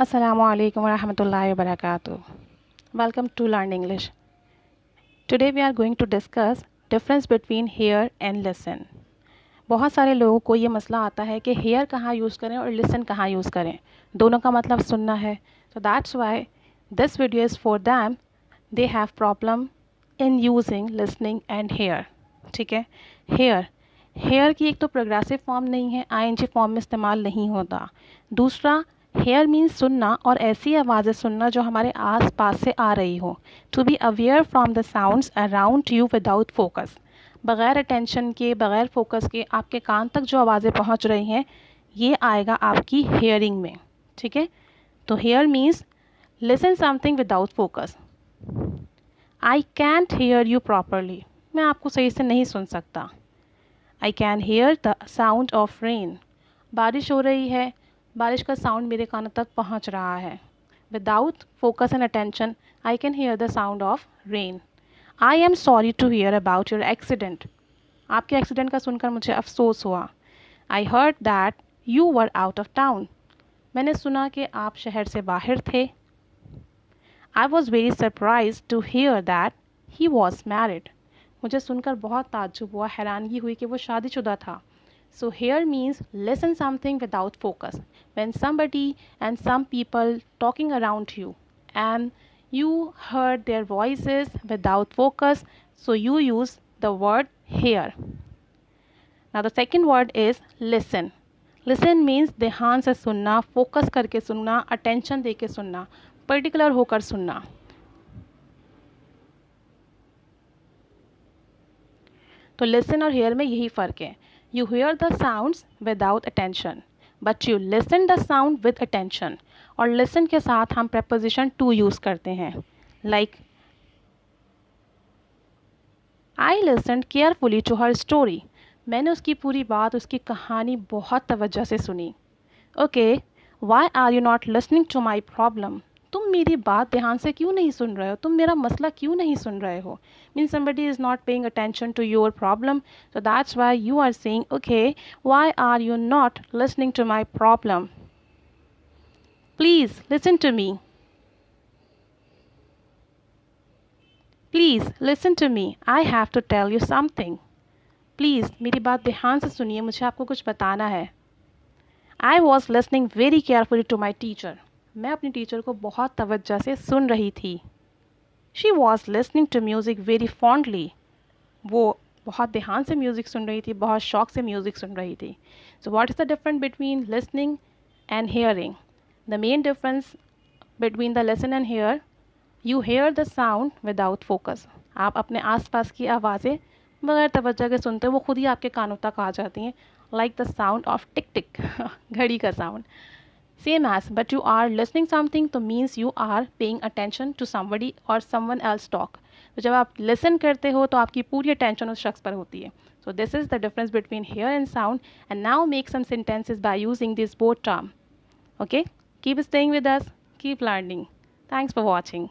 Assalamu alaikum wa rahmatullahi wa barakatuh. Welcome to Learn English. Today we are going to discuss difference between hear and listen. बहुत सारे लोगों को ये मसला आता है कि hear कहाँ यूज़ करें और listen कहाँ यूज़ करें. दोनों का मतलब सुनना है. So that's why this video is for them. They have problem in using listening and hear. ठीक है. Hear की एक तो प्रोग्रेसिव फॉर्म नहीं है, ing फॉर्म में इस्तेमाल नहीं होता. दूसरा हेयर मीन्स सुनना और ऐसी आवाज़ें सुनना जो हमारे आस पास से आ रही हो. To be aware from the sounds around you without focus. बग़ैर अटेंशन के, बग़ैर फोकस के आपके कान तक जो आवाज़ें पहुंच रही हैं ये आएगा आपकी हेयरिंग में. ठीक है. तो hear means listen something without focus. I can't hear you properly. मैं आपको सही से नहीं सुन सकता. I can hear the sound of rain. बारिश हो रही है, बारिश का साउंड मेरे कानों तक पहुंच रहा है. Without focus and attention I can hear the sound of rain. I am sorry to hear about your accident. आपके एक्सीडेंट का सुनकर मुझे अफसोस हुआ. I heard that you were out of town. मैंने सुना कि आप शहर से बाहर थे. I was very surprise to hear that he was married. मुझे सुनकर बहुत ताज्जुब हुआ, हैरानगी हुई कि वो शादीशुदा था. So here means listen something without focus. When somebody and some people talking around you and you heard their voices without focus, so you use the word hear. Now the second word is listen. Listen means ध्यान से सुनना, focus करके सुनना, attention दे के सुनना, particular होकर सुनना. तो listen और hear में यही फ़र्क है. You hear the sounds without attention, but you listen the sound with attention. और listen के साथ हम preposition to यूज़ करते हैं. Like, I listened carefully to her story. मैंने उसकी पूरी बात, उसकी कहानी बहुत तवज्जो से सुनी. Okay, why are you not listening to my problem? तुम मेरी बात ध्यान से क्यों नहीं सुन रहे हो? तुम मेरा मसला क्यों नहीं सुन रहे हो? Means somebody is not paying attention to your problem. So that's why you are saying, okay, why are you not listening to my problem? Please listen to me. Please listen to me. I have to tell you something. Please मेरी बात ध्यान से सुनिए, मुझे आपको कुछ बताना है. I was listening very carefully to my teacher. मैं अपनी टीचर को बहुत तवज्जो से सुन रही थी. She was listening to music very fondly. वो बहुत ध्यान से म्यूज़िक सुन रही थी, बहुत शौक से म्यूज़िक सुन रही थी. So what is the difference between listening and hearing? The main difference between the listen and hear, you hear the sound without focus. आप अपने आसपास की आवाज़ें बगैर तवज्जो के सुनते हो, वो खुद ही आपके कानों तक आ जाती हैं. Like the sound of टिक टिक घड़ी का sound. Same as, but you are listening something तो means you are paying attention to somebody or someone else talk. तो जब आप listen करते हो तो आपकी पूरी attention उस शख्स पर होती है. So this is the difference between hear and sound. And now make some sentences by using this both term. Okay? Keep staying with us. Keep learning. Thanks for watching.